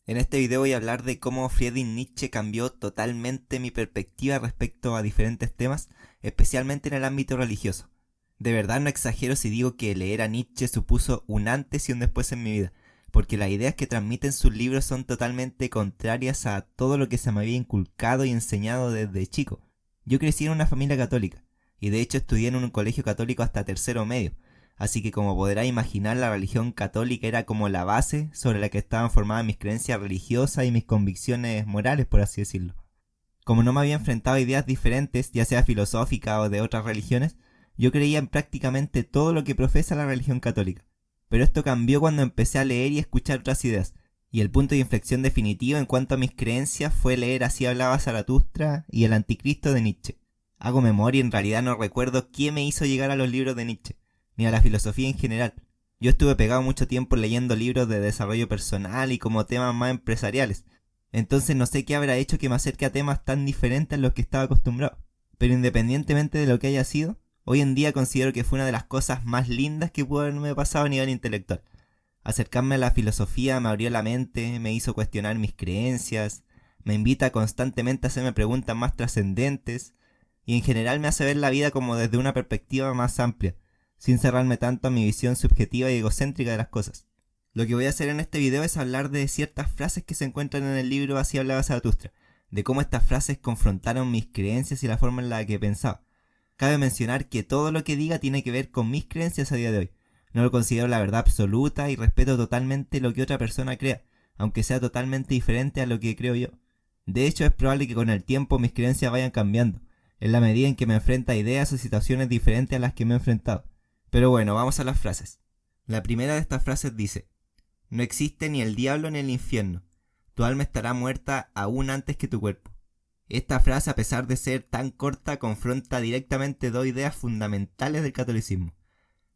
En este video voy a hablar de cómo Friedrich Nietzsche cambió totalmente mi perspectiva respecto a diferentes temas, especialmente en el ámbito religioso. De verdad no exagero si digo que leer a Nietzsche supuso un antes y un después en mi vida, porque las ideas que transmiten sus libros son totalmente contrarias a todo lo que se me había inculcado y enseñado desde chico. Yo crecí en una familia católica, y de hecho estudié en un colegio católico hasta tercero medio, así que como podrás imaginar, la religión católica era como la base sobre la que estaban formadas mis creencias religiosas y mis convicciones morales, por así decirlo. Como no me había enfrentado a ideas diferentes, ya sea filosóficas o de otras religiones, yo creía en prácticamente todo lo que profesa la religión católica. Pero esto cambió cuando empecé a leer y escuchar otras ideas, y el punto de inflexión definitivo en cuanto a mis creencias fue leer Así hablaba Zaratustra y El Anticristo de Nietzsche. Hago memoria y en realidad no recuerdo quién me hizo llegar a los libros de Nietzsche, ni a la filosofía en general. Yo estuve pegado mucho tiempo leyendo libros de desarrollo personal y como temas más empresariales, entonces no sé qué habrá hecho que me acerque a temas tan diferentes a los que estaba acostumbrado. Pero independientemente de lo que haya sido, hoy en día considero que fue una de las cosas más lindas que pudo haberme pasado a nivel intelectual. Acercarme a la filosofía me abrió la mente, me hizo cuestionar mis creencias, me invita constantemente a hacerme preguntas más trascendentes y en general me hace ver la vida como desde una perspectiva más amplia, sin cerrarme tanto a mi visión subjetiva y egocéntrica de las cosas. Lo que voy a hacer en este video es hablar de ciertas frases que se encuentran en el libro Así hablaba Zaratustra, de cómo estas frases confrontaron mis creencias y la forma en la que pensaba. Cabe mencionar que todo lo que diga tiene que ver con mis creencias a día de hoy. No lo considero la verdad absoluta y respeto totalmente lo que otra persona crea, aunque sea totalmente diferente a lo que creo yo. De hecho, es probable que con el tiempo mis creencias vayan cambiando, en la medida en que me enfrenta a ideas o situaciones diferentes a las que me he enfrentado. Pero bueno, vamos a las frases. La primera de estas frases dice: no existe ni el diablo ni el infierno. Tu alma estará muerta aún antes que tu cuerpo. Esta frase, a pesar de ser tan corta, confronta directamente dos ideas fundamentales del catolicismo.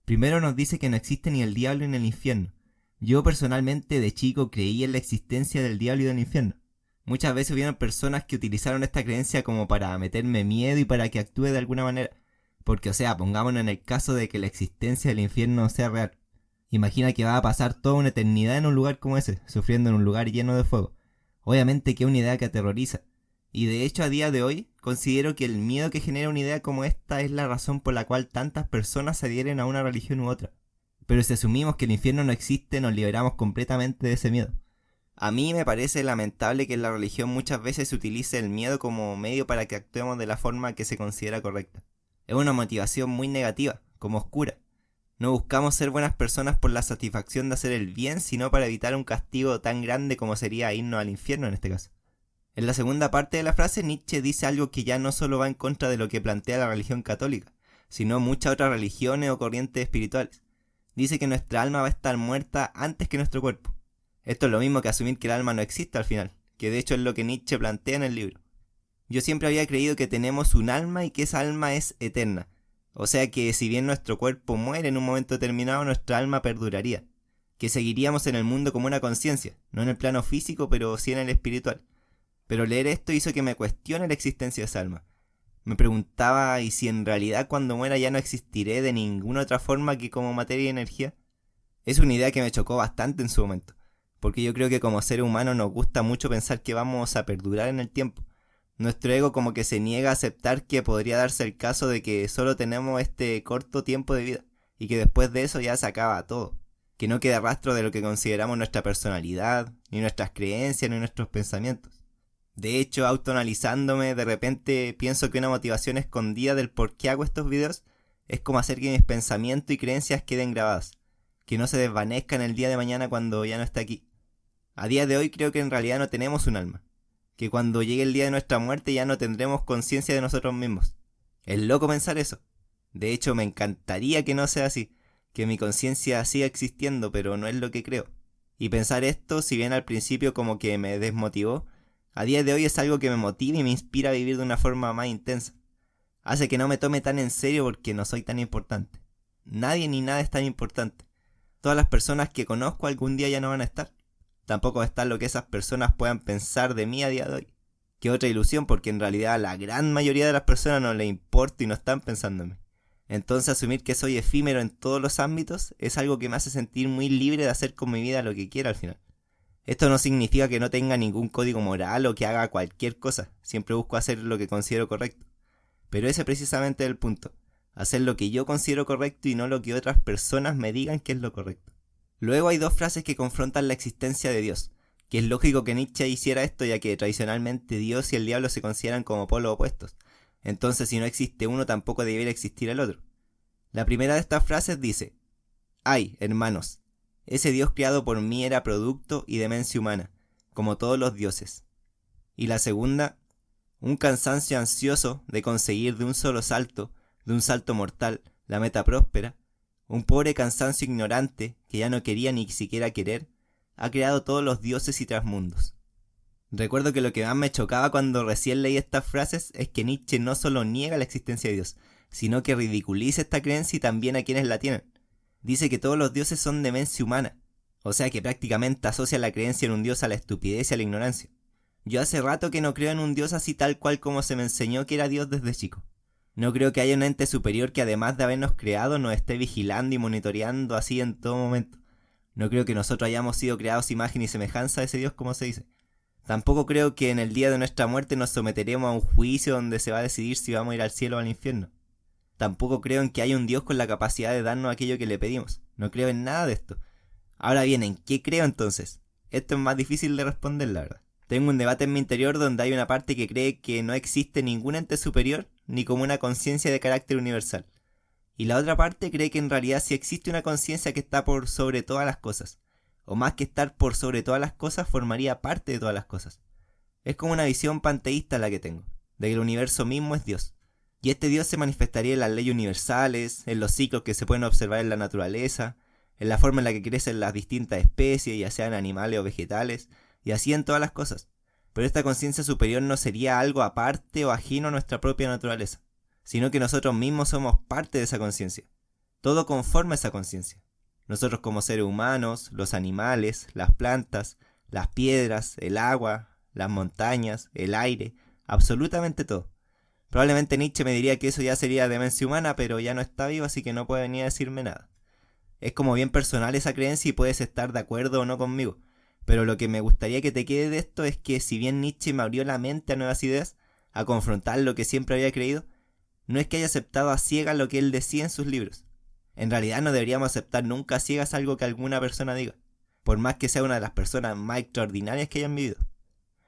Primero nos dice que no existe ni el diablo ni el infierno. Yo personalmente de chico creí en la existencia del diablo y del infierno. Muchas veces hubieron personas que utilizaron esta creencia como para meterme miedo y para que actúe de alguna manera. Porque, o sea, pongámonos en el caso de que la existencia del infierno sea real. Imagina que va a pasar toda una eternidad en un lugar como ese, sufriendo en un lugar lleno de fuego. Obviamente que es una idea que aterroriza. Y de hecho a día de hoy considero que el miedo que genera una idea como esta es la razón por la cual tantas personas se adhieren a una religión u otra. Pero si asumimos que el infierno no existe, nos liberamos completamente de ese miedo. A mí me parece lamentable que en la religión muchas veces se utilice el miedo como medio para que actuemos de la forma que se considera correcta. Es una motivación muy negativa, como oscura. No buscamos ser buenas personas por la satisfacción de hacer el bien, sino para evitar un castigo tan grande como sería irnos al infierno en este caso. En la segunda parte de la frase, Nietzsche dice algo que ya no solo va en contra de lo que plantea la religión católica, sino muchas otras religiones o corrientes espirituales. Dice que nuestra alma va a estar muerta antes que nuestro cuerpo. Esto es lo mismo que asumir que el alma no existe al final, que de hecho es lo que Nietzsche plantea en el libro. Yo siempre había creído que tenemos un alma y que esa alma es eterna. O sea que si bien nuestro cuerpo muere en un momento determinado, nuestra alma perduraría. Que seguiríamos en el mundo como una conciencia, no en el plano físico, pero sí en el espiritual. Pero leer esto hizo que me cuestione la existencia de esa alma. Me preguntaba, ¿y si en realidad cuando muera ya no existiré de ninguna otra forma que como materia y energía? Es una idea que me chocó bastante en su momento, porque yo creo que como seres humanos nos gusta mucho pensar que vamos a perdurar en el tiempo. Nuestro ego como que se niega a aceptar que podría darse el caso de que solo tenemos este corto tiempo de vida y que después de eso ya se acaba todo. Que no queda rastro de lo que consideramos nuestra personalidad, ni nuestras creencias, ni nuestros pensamientos. De hecho, autoanalizándome, de repente pienso que una motivación escondida del por qué hago estos videos es como hacer que mis pensamientos y creencias queden grabados, que no se desvanezcan el día de mañana cuando ya no esté aquí. A día de hoy creo que en realidad no tenemos un alma, que cuando llegue el día de nuestra muerte ya no tendremos conciencia de nosotros mismos. Es loco pensar eso. De hecho, me encantaría que no sea así, que mi conciencia siga existiendo, pero no es lo que creo. Y pensar esto, si bien al principio como que me desmotivó, a día de hoy es algo que me motiva y me inspira a vivir de una forma más intensa. Hace que no me tome tan en serio porque no soy tan importante. Nadie ni nada es tan importante. Todas las personas que conozco algún día ya no van a estar. Tampoco va a estar lo que esas personas puedan pensar de mí a día de hoy. Qué otra ilusión, porque en realidad a la gran mayoría de las personas no les importa y no están pensando en mí. Entonces asumir que soy efímero en todos los ámbitos es algo que me hace sentir muy libre de hacer con mi vida lo que quiera al final. Esto no significa que no tenga ningún código moral o que haga cualquier cosa, siempre busco hacer lo que considero correcto. Pero ese precisamente es el punto, hacer lo que yo considero correcto y no lo que otras personas me digan que es lo correcto. Luego hay dos frases que confrontan la existencia de Dios, que es lógico que Nietzsche hiciera esto ya que tradicionalmente Dios y el diablo se consideran como polos opuestos, entonces si no existe uno tampoco debería existir el otro. La primera de estas frases dice: «Ay, hermanos, ese Dios creado por mí era producto y demencia humana, como todos los dioses». Y la segunda: «Un cansancio ansioso de conseguir de un solo salto, de un salto mortal, la meta próspera, un pobre cansancio ignorante que ya no quería ni siquiera querer, ha creado todos los dioses y trasmundos». Recuerdo que lo que más me chocaba cuando recién leí estas frases es que Nietzsche no solo niega la existencia de Dios, sino que ridiculiza esta creencia y también a quienes la tienen. Dice que todos los dioses son demencia humana, o sea que prácticamente asocia la creencia en un dios a la estupidez y a la ignorancia. Yo hace rato que no creo en un dios así tal cual como se me enseñó que era Dios desde chico. No creo que haya un ente superior que además de habernos creado nos esté vigilando y monitoreando así en todo momento. No creo que nosotros hayamos sido creados imagen y semejanza de ese Dios como se dice. Tampoco creo que en el día de nuestra muerte nos someteremos a un juicio donde se va a decidir si vamos a ir al cielo o al infierno. Tampoco creo en que haya un Dios con la capacidad de darnos aquello que le pedimos. No creo en nada de esto. Ahora bien, ¿en qué creo entonces? Esto es más difícil de responder, la verdad. Tengo un debate en mi interior donde hay una parte que cree que no existe ningún ente superior ni como una conciencia de carácter universal. Y la otra parte cree que en realidad sí existe una conciencia que está por sobre todas las cosas. O más que estar por sobre todas las cosas, formaría parte de todas las cosas. Es como una visión panteísta la que tengo, de que el universo mismo es Dios. Y este Dios se manifestaría en las leyes universales, en los ciclos que se pueden observar en la naturaleza, en la forma en la que crecen las distintas especies, ya sean animales o vegetales, y así en todas las cosas. Pero esta conciencia superior no sería algo aparte o ajeno a nuestra propia naturaleza, sino que nosotros mismos somos parte de esa conciencia. Todo conforma esa conciencia. Nosotros como seres humanos, los animales, las plantas, las piedras, el agua, las montañas, el aire, absolutamente todo. Probablemente Nietzsche me diría que eso ya sería demencia humana, pero ya no está vivo, así que no puede venir a decirme nada. Es como bien personal esa creencia y puedes estar de acuerdo o no conmigo, pero lo que me gustaría que te quede de esto es que si bien Nietzsche me abrió la mente a nuevas ideas, a confrontar lo que siempre había creído, no es que haya aceptado a ciegas lo que él decía en sus libros. En realidad no deberíamos aceptar nunca a ciegas algo que alguna persona diga, por más que sea una de las personas más extraordinarias que hayan vivido.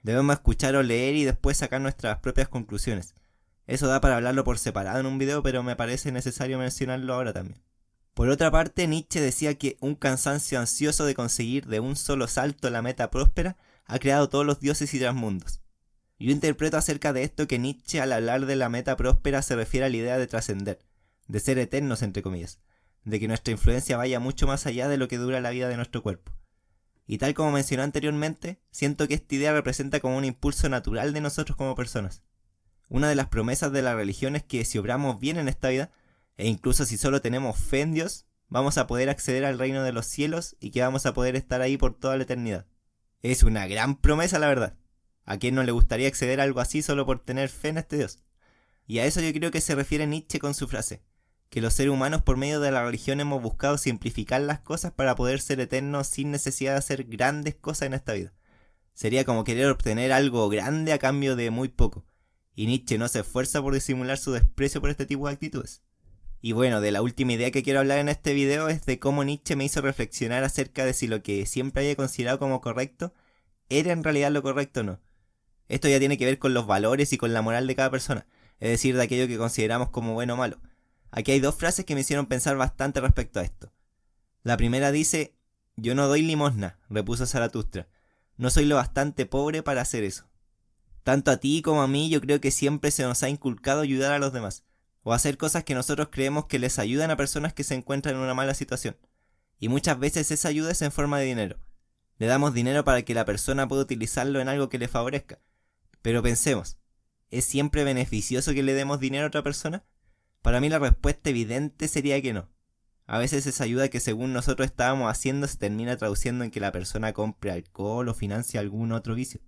Debemos escuchar o leer y después sacar nuestras propias conclusiones. Eso da para hablarlo por separado en un video, pero me parece necesario mencionarlo ahora también. Por otra parte, Nietzsche decía que un cansancio ansioso de conseguir de un solo salto la meta próspera ha creado todos los dioses y trasmundos. Yo interpreto acerca de esto que Nietzsche al hablar de la meta próspera se refiere a la idea de trascender, de ser eternos entre comillas, de que nuestra influencia vaya mucho más allá de lo que dura la vida de nuestro cuerpo. Y tal como mencioné anteriormente, siento que esta idea representa como un impulso natural de nosotros como personas. Una de las promesas de la religión es que si obramos bien en esta vida, e incluso si solo tenemos fe en Dios, vamos a poder acceder al reino de los cielos y que vamos a poder estar ahí por toda la eternidad. Es una gran promesa, la verdad. ¿A quién no le gustaría acceder a algo así solo por tener fe en este Dios? Y a eso yo creo que se refiere Nietzsche con su frase, que los seres humanos por medio de la religión hemos buscado simplificar las cosas para poder ser eternos sin necesidad de hacer grandes cosas en esta vida. Sería como querer obtener algo grande a cambio de muy poco, y Nietzsche no se esfuerza por disimular su desprecio por este tipo de actitudes. Y bueno, de la última idea que quiero hablar en este video es de cómo Nietzsche me hizo reflexionar acerca de si lo que siempre había considerado como correcto era en realidad lo correcto o no. Esto ya tiene que ver con los valores y con la moral de cada persona, es decir, de aquello que consideramos como bueno o malo. Aquí hay dos frases que me hicieron pensar bastante respecto a esto. La primera dice: «Yo no doy limosna», repuso Zaratustra. «No soy lo bastante pobre para hacer eso». Tanto a ti como a mí yo creo que siempre se nos ha inculcado ayudar a los demás, o hacer cosas que nosotros creemos que les ayudan a personas que se encuentran en una mala situación. Y muchas veces esa ayuda es en forma de dinero. Le damos dinero para que la persona pueda utilizarlo en algo que le favorezca. Pero pensemos, ¿es siempre beneficioso que le demos dinero a otra persona? Para mí la respuesta evidente sería que no. A veces esa ayuda que según nosotros estábamos haciendo se termina traduciendo en que la persona compre alcohol o financie algún otro vicio.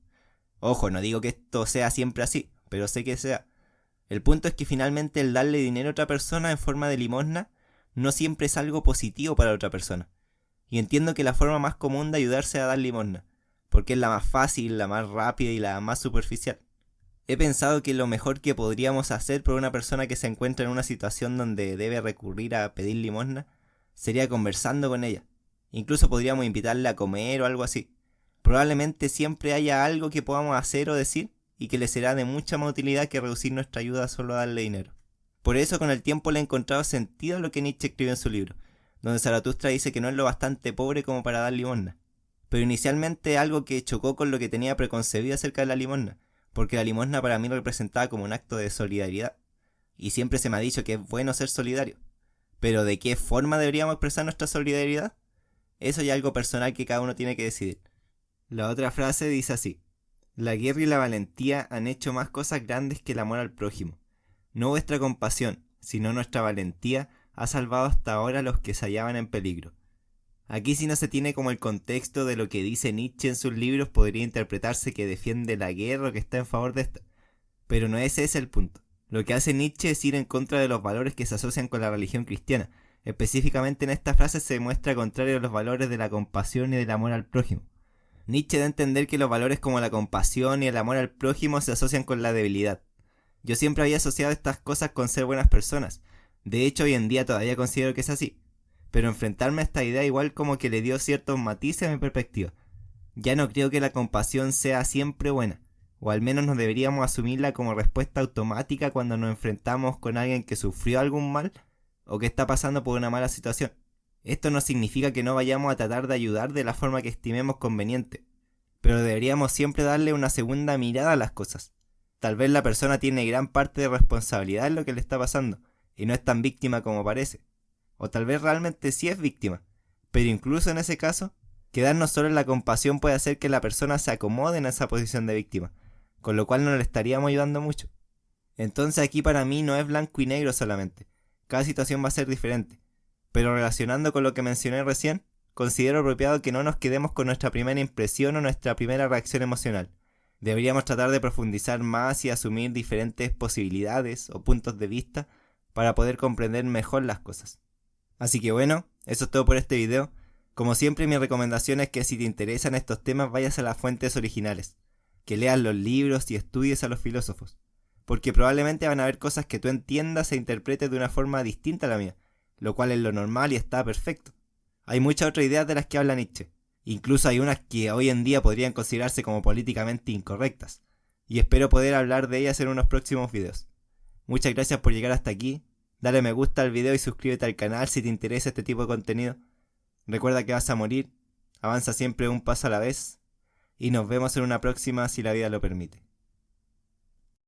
Ojo, no digo que esto sea siempre así, pero sé que sea. El punto es que finalmente el darle dinero a otra persona en forma de limosna no siempre es algo positivo para otra persona. Y entiendo que la forma más común de ayudarse es a dar limosna, porque es la más fácil, la más rápida y la más superficial. He pensado que lo mejor que podríamos hacer por una persona que se encuentra en una situación donde debe recurrir a pedir limosna sería conversando con ella. Incluso podríamos invitarla a comer o algo así. Probablemente siempre haya algo que podamos hacer o decir y que le será de mucha más utilidad que reducir nuestra ayuda a solo darle dinero. Por eso con el tiempo le he encontrado sentido a lo que Nietzsche escribe en su libro, donde Zaratustra dice que no es lo bastante pobre como para dar limosna. Pero inicialmente algo que chocó con lo que tenía preconcebido acerca de la limosna, porque la limosna para mí representaba como un acto de solidaridad. Y siempre se me ha dicho que es bueno ser solidario. Pero ¿de qué forma deberíamos expresar nuestra solidaridad? Eso ya es algo personal que cada uno tiene que decidir. La otra frase dice así: la guerra y la valentía han hecho más cosas grandes que el amor al prójimo. No vuestra compasión, sino nuestra valentía ha salvado hasta ahora a los que se hallaban en peligro. Aquí, si no se tiene como el contexto de lo que dice Nietzsche en sus libros, podría interpretarse que defiende la guerra o que está en favor de esta. Pero no ese es el punto. Lo que hace Nietzsche es ir en contra de los valores que se asocian con la religión cristiana. Específicamente en esta frase se muestra contrario a los valores de la compasión y del amor al prójimo. Nietzsche da a entender que los valores como la compasión y el amor al prójimo se asocian con la debilidad. Yo siempre había asociado estas cosas con ser buenas personas. De hecho, hoy en día todavía considero que es así. Pero enfrentarme a esta idea igual como que le dio ciertos matices a mi perspectiva. Ya no creo que la compasión sea siempre buena, o al menos no deberíamos asumirla como respuesta automática cuando nos enfrentamos con alguien que sufrió algún mal o que está pasando por una mala situación. Esto no significa que no vayamos a tratar de ayudar de la forma que estimemos conveniente, pero deberíamos siempre darle una segunda mirada a las cosas. Tal vez la persona tiene gran parte de responsabilidad en lo que le está pasando, y no es tan víctima como parece. O tal vez realmente sí es víctima, pero incluso en ese caso, quedarnos solo en la compasión puede hacer que la persona se acomode en esa posición de víctima, con lo cual no le estaríamos ayudando mucho. Entonces aquí para mí no es blanco y negro solamente, cada situación va a ser diferente, pero relacionando con lo que mencioné recién, considero apropiado que no nos quedemos con nuestra primera impresión o nuestra primera reacción emocional. Deberíamos tratar de profundizar más y asumir diferentes posibilidades o puntos de vista para poder comprender mejor las cosas. Así que bueno, eso es todo por este video. Como siempre, mi recomendación es que si te interesan estos temas vayas a las fuentes originales, que leas los libros y estudies a los filósofos, porque probablemente van a haber cosas que tú entiendas e interpretes de una forma distinta a la mía, lo cual es lo normal y está perfecto. Hay muchas otras ideas de las que habla Nietzsche, incluso hay unas que hoy en día podrían considerarse como políticamente incorrectas, y espero poder hablar de ellas en unos próximos videos. Muchas gracias por llegar hasta aquí. Dale me gusta al video y suscríbete al canal si te interesa este tipo de contenido. Recuerda que vas a morir, avanza siempre un paso a la vez y nos vemos en una próxima si la vida lo permite.